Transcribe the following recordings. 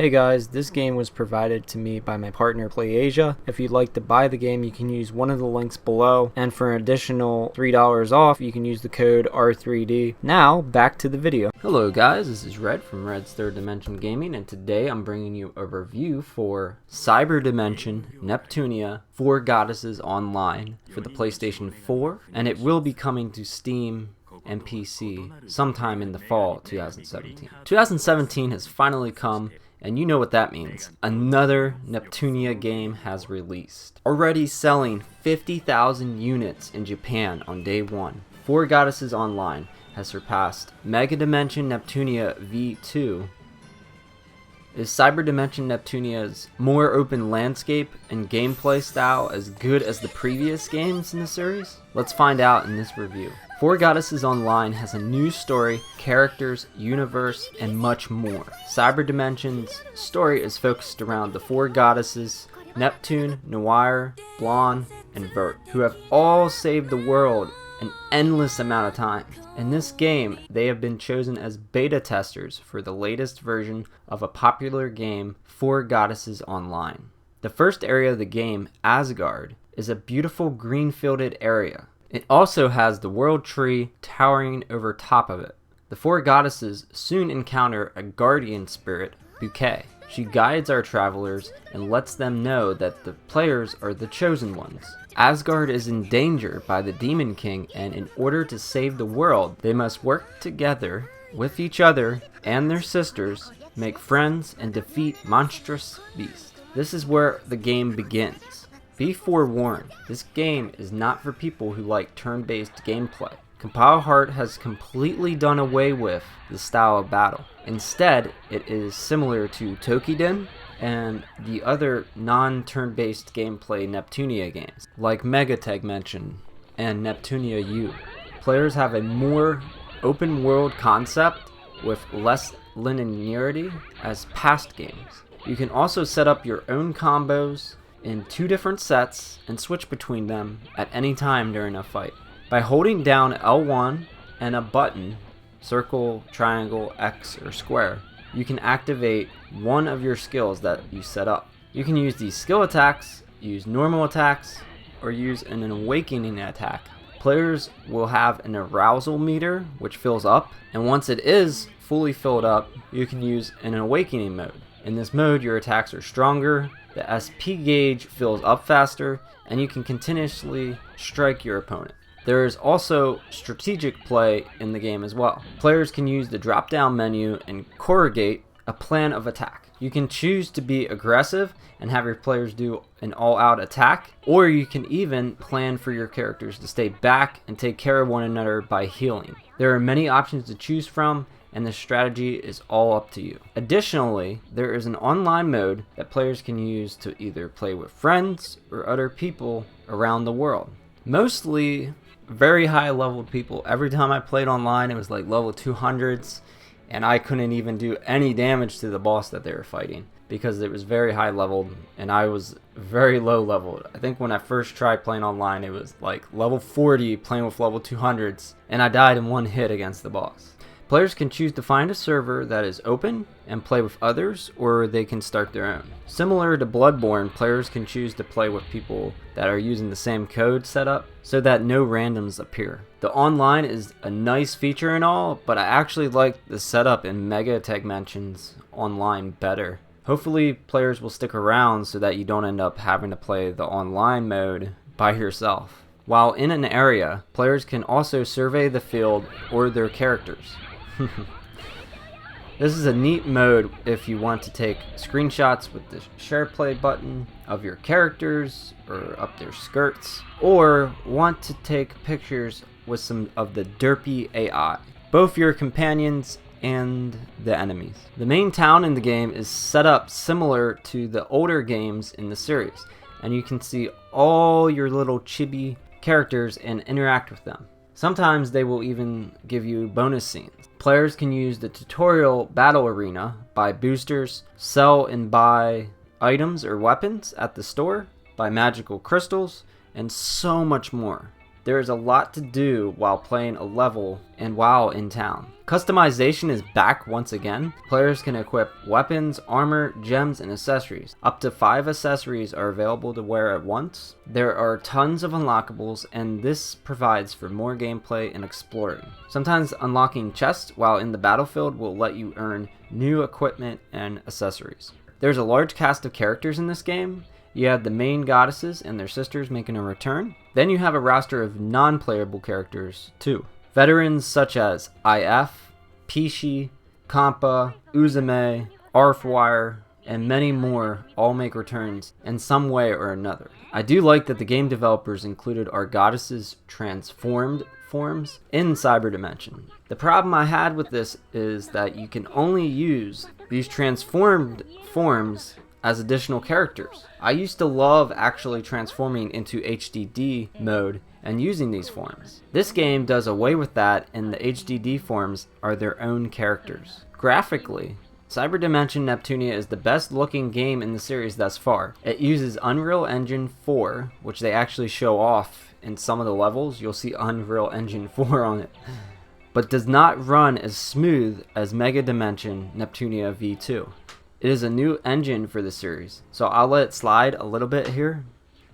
Hey guys, this game was provided to me by my partner PlayAsia. If you'd like to buy the game, you can use one of the links below, and for an additional $3 off, you can use the code R3D. Now, back to the video. Hello guys, this is Red from Red's Third Dimension Gaming, and today I'm bringing you a review for Cyberdimension Neptunia 4 Goddesses Online for the PlayStation 4, and it will be coming to Steam and PC sometime in the fall 2017. 2017 has finally come, and you know what that means. Another Neptunia game has released. Already selling 50,000 units in Japan on day one, 4 Goddesses Online has surpassed Mega Dimension Neptunia V2. Is Cyberdimension Neptunia's more open landscape and gameplay style as good as the previous games in the series? Let's find out in this review. 4 Goddesses Online has a new story, characters, universe, and much more. Cyberdimension's story is focused around the 4 goddesses, Neptune, Noire, Blanc, and Vert, who have all saved the world an endless amount of times. In this game, they have been chosen as beta testers for the latest version of a popular game, 4 Goddesses Online. The first area of the game, Asgard, is a beautiful green-fielded area. It also has the world tree towering over top of it. The 4 goddesses soon encounter a guardian spirit, Bouquet. She guides our travelers and lets them know that the players are the chosen ones. Asgard is in danger by the Demon King, and in order to save the world, they must work together with each other and their sisters, make friends, and defeat monstrous beasts. This is where the game begins. Be forewarned, this game is not for people who like turn-based gameplay. Compile Heart has completely done away with the style of battle. Instead, it is similar to Tokiden and the other non-turn-based gameplay Neptunia games, like Mega Dimension and Neptunia U. Players have a more open-world concept with less linearity as past games. You can also set up your own combos in 2 different sets and switch between them at any time during a fight. By holding down L1 and a button, circle, triangle, X, or square, you can activate one of your skills that you set up. You can use these skill attacks, use normal attacks, or use an awakening attack. Players will have an arousal meter which fills up, and once it is fully filled up, you can use an awakening mode. In this mode, your attacks are stronger, the SP gauge fills up faster, and you can continuously strike your opponent. There is also strategic play in the game as well. Players can use the drop-down menu and corrugate a plan of attack. You can choose to be aggressive and have your players do an all-out attack, or you can even plan for your characters to stay back and take care of one another by healing. There are many options to choose from, and the strategy is all up to you. Additionally, there is an online mode that players can use to either play with friends or other people around the world. Mostly very high leveled people. Every time I played online, it was like level 200s, and I couldn't even do any damage to the boss that they were fighting because it was very high leveled and I was very low leveled. I think when I first tried playing online, it was like level 40 playing with level 200s, and I died in one hit against the boss. Players can choose to find a server that is open and play with others, or they can start their own. Similar to Bloodborne, players can choose to play with people that are using the same code setup so that no randoms appear. The online is a nice feature and all, but I actually like the setup in Mega Dimensions Online better. Hopefully players will stick around so that you don't end up having to play the online mode by yourself. While in an area, players can also survey the field or their characters. This is a neat mode if you want to take screenshots with the share play button of your characters or up their skirts, or want to take pictures with some of the derpy AI, both your companions and the enemies. The main town in the game is set up similar to the older games in the series, and you can see all your little chibi characters and interact with them. Sometimes they will even give you bonus scenes. Players can use the tutorial battle arena, buy boosters, sell and buy items or weapons at the store, buy magical crystals, and so much more. There is a lot to do while playing a level and while in town. Customization is back once again. Players can equip weapons, armor, gems, and accessories. Up to 5 accessories are available to wear at once. There are tons of unlockables, and this provides for more gameplay and exploring. Sometimes unlocking chests while in the battlefield will let you earn new equipment and accessories. There's a large cast of characters in this game. You have the main goddesses and their sisters making a return. Then you have a roster of non-playable characters too. Veterans such as IF, Pishi, Kampa, Uzume, Arfwire, and many more all make returns in some way or another. I do like that the game developers included our goddesses' transformed forms in Cyberdimension. The problem I had with this is that you can only use these transformed forms as additional characters. I used to love actually transforming into HDD mode and using these forms. This game does away with that, and the HDD forms are their own characters. Graphically, Cyberdimension Neptunia is the best looking game in the series thus far. It uses Unreal Engine 4, which they actually show off in some of the levels. You'll see Unreal Engine 4 on it, but does not run as smooth as Mega Dimension Neptunia V2. It is a new engine for the series, so I'll let it slide a little bit here.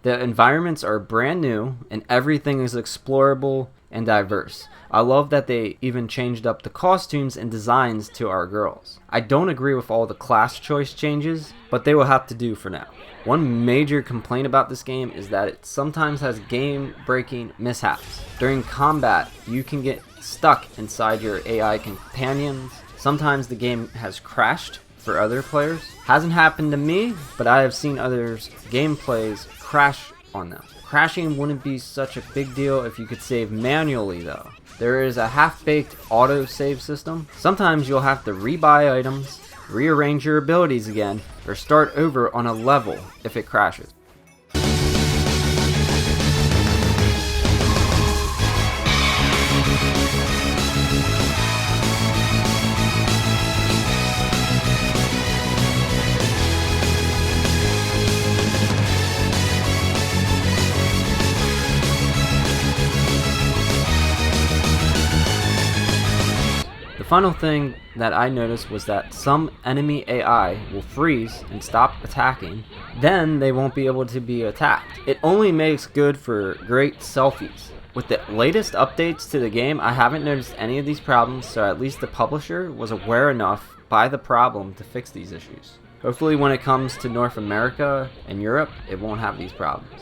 The environments are brand new and everything is explorable and diverse. I love that they even changed up the costumes and designs to our girls. I don't agree with all the class choice changes, but they will have to do for now. One major complaint about this game is that it sometimes has game-breaking mishaps. During combat, you can get stuck inside your AI companions. Sometimes the game has crashed for other players. Hasn't happened to me, but I have seen others' gameplays crash on them. Crashing wouldn't be such a big deal if you could save manually though. There is a half-baked auto-save system. Sometimes you'll have to rebuy items, rearrange your abilities again, or start over on a level if it crashes. The final thing that I noticed was that some enemy AI will freeze and stop attacking, then they won't be able to be attacked. It only makes good for great selfies. With the latest updates to the game, I haven't noticed any of these problems, so at least the publisher was aware enough by the problem to fix these issues. Hopefully when it comes to North America and Europe, it won't have these problems.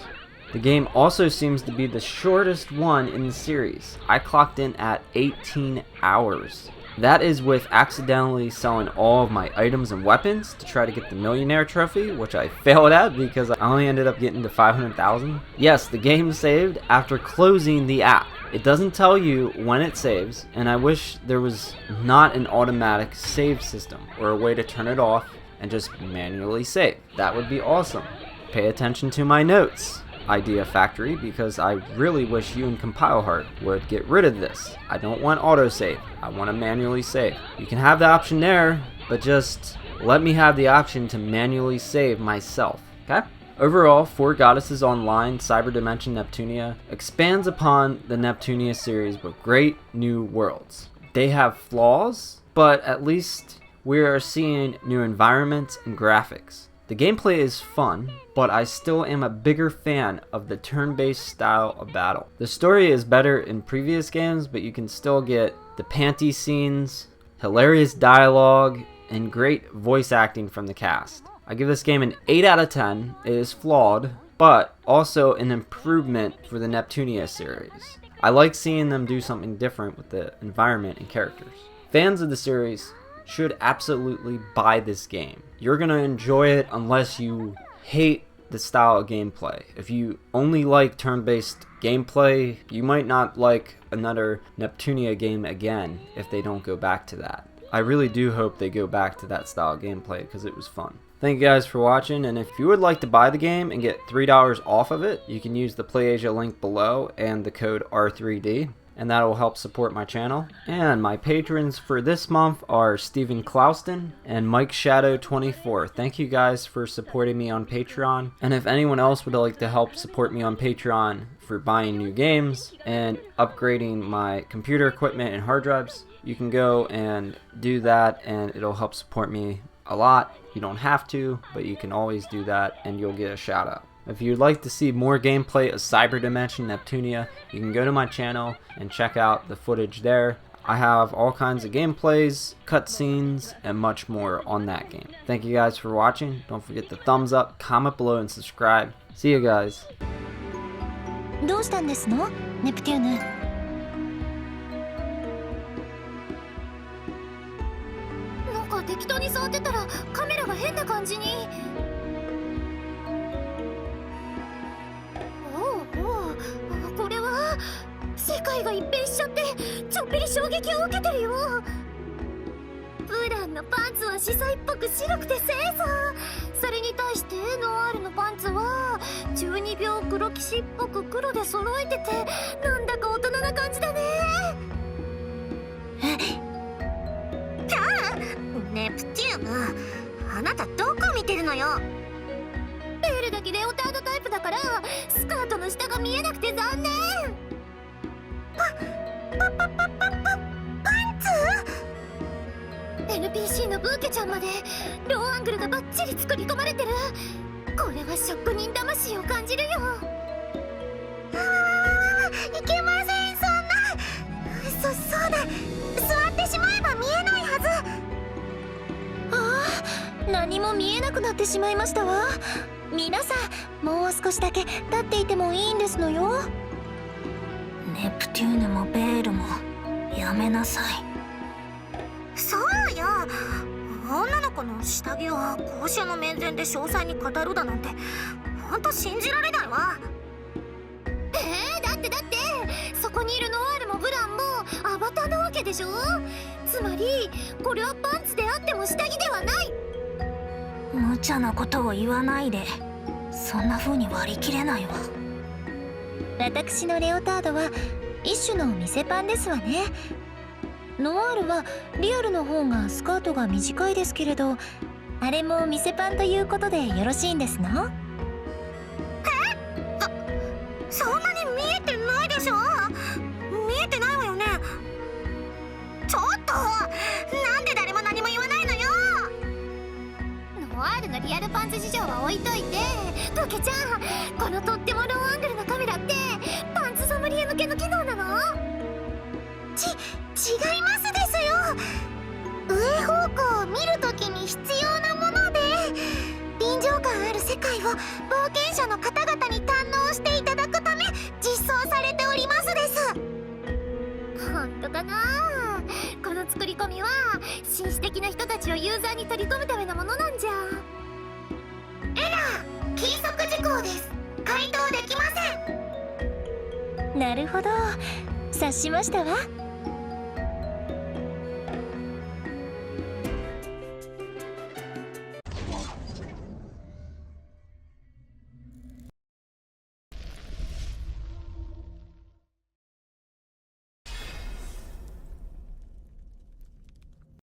The game also seems to be the shortest one in the series. I clocked in at 18 hours. That is with accidentally selling all of my items and weapons to try to get the millionaire trophy, which I failed at because I only ended up getting to 500,000. Yes, the game saved after closing the app. It doesn't tell you when it saves, and I wish there was not an automatic save system or a way to turn it off and just manually save. That would be awesome. Pay attention to my notes, Idea Factory, because I really wish you and CompileHeart would get rid of this. I don't want autosave. I want to manually save. You can have the option there, but just let me have the option to manually save myself, okay? Overall, For Goddesses Online Cyberdimension Neptunia expands upon the Neptunia series with great new worlds. They have flaws, but at least we are seeing new environments and graphics. The gameplay is fun, but I still am a bigger fan of the turn-based style of battle. The story is better in previous games, but you can still get the panty scenes, hilarious dialogue, and great voice acting from the cast. I give this game an 8 out of 10. It is flawed, but also an improvement for the Neptunia series. I like seeing them do something different with the environment and characters. Fans of the series should absolutely buy this game. You're gonna enjoy it unless you hate the style of gameplay. If you only like turn-based gameplay, you might not like another Neptunia game again if they don't go back to that. I really do hope they go back to that style of gameplay because it was fun. Thank you guys for watching, and if you would like to buy the game and get $3 off of it, you can use the PlayAsia link below and the code R3D. and that will help support my channel. And my patrons for this month are Stephen Clouston and Mike Shadow 24. Thank you guys for supporting me on Patreon. And if anyone else would like to help support me on Patreon for buying new games and upgrading my computer equipment and hard drives, you can go and do that, and it'll help support me a lot. You don't have to, but you can always do that and you'll get a shout out. If you'd like to see more gameplay of Cyberdimension Neptunia, you can go to my channel and check out the footage there. I have all kinds of gameplays, cutscenes, and much more on that game. Thank you guys for watching. Don't forget to thumbs up, comment below, and subscribe. See you guys. どうしたんですの？ネプテューヌ。なんか適当に触ってたらカメラが変な感じに。これは世界が一変しちゃってちょっぴり衝撃を受けてるよ。ブランのパンツは司祭っぽく白くて清楚。それに対してノワールのパンツは12秒黒騎士っぽく黒で揃えてて、なんだか大人な感じだね。キャー、ネプテューヌ、あなたどこ見てるのよ。ベールだけレオタードタイプだからスカートの下が見えなくて残念。パンツ NPC のブーケちゃんまでローアングルがバッチリ作り込まれてる。これは職人魂を感じるよ。いけません、そんな。そうだ、座ってしまえば見えないはず。何も見えなくなってしまいましたわ。皆さん、もう少しだけ立っていてもいいんですのよ。ネプテューヌもベールもやめなさい。そうよ、女の子の下着を公衆の面前で詳細に語るだなんてほんと信じられないわ。だってそこにいるノワールもブランもアバターなわけでしょ。つまりこれはパンツであっても下着ではない。無茶なことを言わないで。そんな風に割り切れないわ。私のレオタードは一種の店パンですわね。ノワールはリアルの方がスカートが短いですけれど、あれも店パンということでよろしいんですの？そんなに見えてないでしょ。見えてないわよね。ちょっとなんで誰も何も言わないのよ。ノワールのリアルパンツ事情は置いといて、ブケちゃん、このとってもローアングルのカメラってパンツソムリエ向けの機能なの？違いますですよ。上方向を見るときに必要なもので、臨場感ある世界を冒険者の方々に堪能していただくため実装されておりますです。本当かな。この作り込みは紳士的な人たちをユーザーに取り込むためのものなんじゃ。エラー、禁則事項です。回答できません。なるほど、察しましたわ。